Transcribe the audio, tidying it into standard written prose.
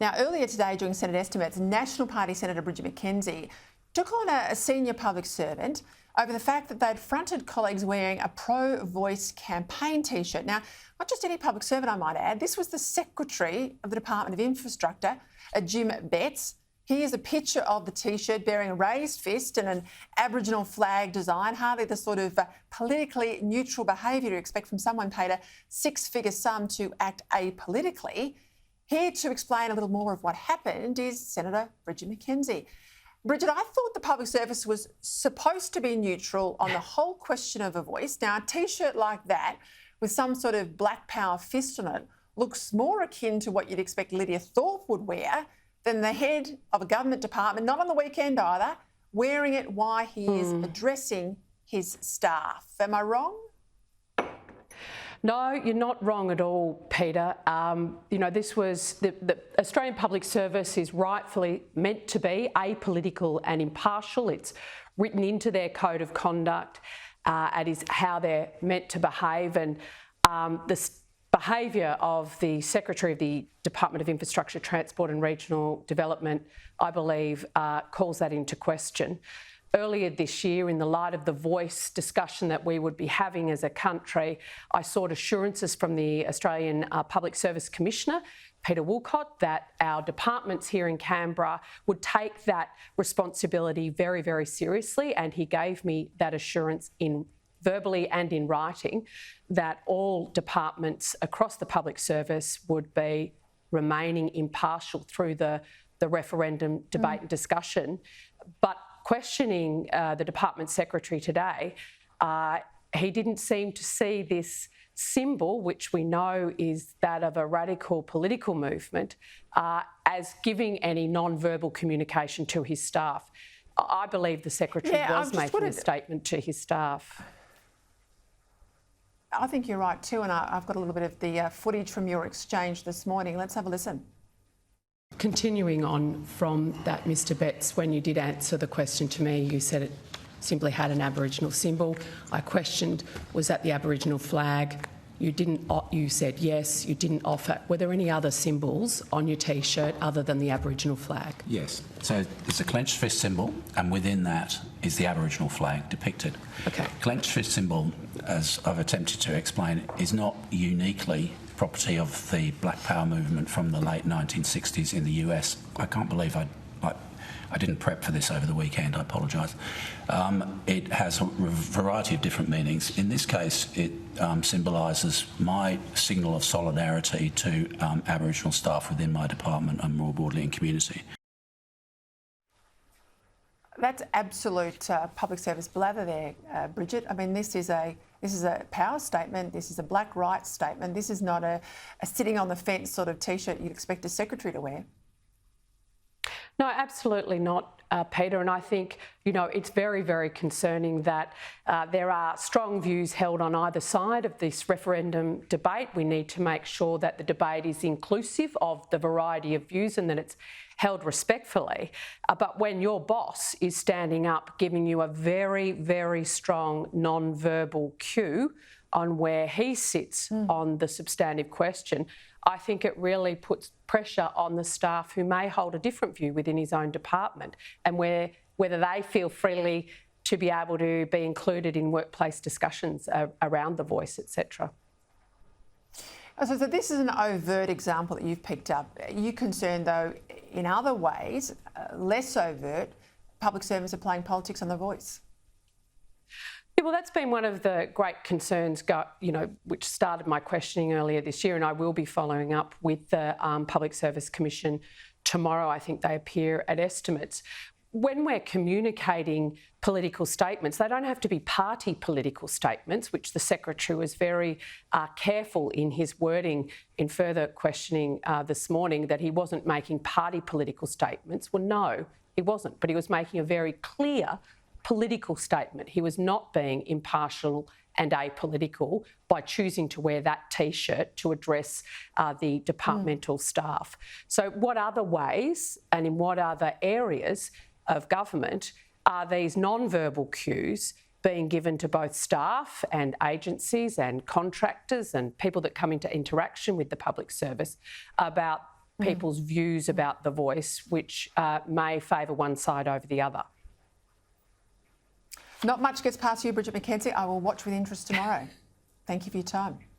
Now, earlier today during Senate estimates, National Party Senator Bridget McKenzie took on a senior public servant over the fact that they'd fronted colleagues wearing a pro-voice campaign T-shirt. Now, not just any public servant, I might add. This was the Secretary of the Department of Infrastructure, Jim Betts. Here's a picture of the T-shirt bearing a raised fist and an Aboriginal flag design, hardly the sort of politically neutral behaviour you expect from someone paid a six-figure sum to act apolitically. Here to explain a little more of what happened is Senator Bridget McKenzie. Bridget, I thought the public service was supposed to be neutral on the whole question of a voice. Now, a T-shirt like that with some sort of black power fist on it looks more akin to what you'd expect Lydia Thorpe would wear than the head of a government department, not on the weekend either, wearing it while he is addressing his staff. Am I wrong? No, you're not wrong at all, Peter. This was the Australian Public Service is rightfully meant to be apolitical and impartial. It's written into their code of conduct. It is how they're meant to behave, and the behaviour of the Secretary of the Department of Infrastructure, Transport and Regional Development, I believe, calls that into question. Earlier this year, in the light of the voice discussion that we would be having as a country, I sought assurances from the Australian Public Service Commissioner, Peter Woolcott, that our departments here in Canberra would take that responsibility very, very seriously, and he gave me that assurance verbally and in writing that all departments across the public service would be remaining impartial through the referendum debate and discussion. But questioning the department secretary today, he didn't seem to see this symbol, which we know is that of a radical political movement, as giving any non-verbal communication to his staff. I believe the secretary was making a statement to his staff. I think you're right too, and I've got a little bit of the footage from your exchange this morning. Let's have a listen. Continuing on from that, Mr Betts, when you did answer the question to me, you said it simply had an Aboriginal symbol. I questioned, was that the Aboriginal flag? You said yes, you didn't offer. Were there any other symbols on your T-shirt other than the Aboriginal flag? Yes. So there's a clenched fist symbol, and within that is the Aboriginal flag depicted. Okay. Clenched fist symbol, as I've attempted to explain, is not uniquely property of the Black Power movement from the late 1960s in the US. I can't believe I didn't prep for this over the weekend. I apologise. It has a variety of different meanings. In this case, it symbolises my signal of solidarity to Aboriginal staff within my department and more broadly in community. That's absolute public service blather there, Bridget. I mean, this is a power statement. This is a black rights statement. This is not a sitting on the fence sort of T-shirt you'd expect a secretary to wear. No, absolutely not, Peter. And I think, it's very, very concerning that there are strong views held on either side of this referendum debate. We need to make sure that the debate is inclusive of the variety of views and that it's held respectfully. But when your boss is standing up, giving you a very, very strong non-verbal cue on where he sits on the substantive question, I think it really puts pressure on the staff who may hold a different view within his own department, and whether they feel freely to be able to be included in workplace discussions around the voice, etc. So this is an overt example that you've picked up. Are you concerned, though, in other ways, less overt, public servants are playing politics on the voice? Yeah, well, that's been one of the great concerns, which started my questioning earlier this year, and I will be following up with the Public Service Commission tomorrow. I think they appear at estimates. When we're communicating political statements, they don't have to be party political statements, which the Secretary was very careful in his wording in further questioning this morning, that he wasn't making party political statements. Well, no, he wasn't, but he was making a very clear political statement. He was not being impartial and apolitical by choosing to wear that T-shirt to address the departmental staff. So what other ways and in what other areas of government are these non-verbal cues being given to both staff and agencies and contractors and people that come into interaction with the public service about people's views about The Voice, which may favour one side over the other. Not much gets past you, Bridget McKenzie. I will watch with interest tomorrow. Thank you for your time.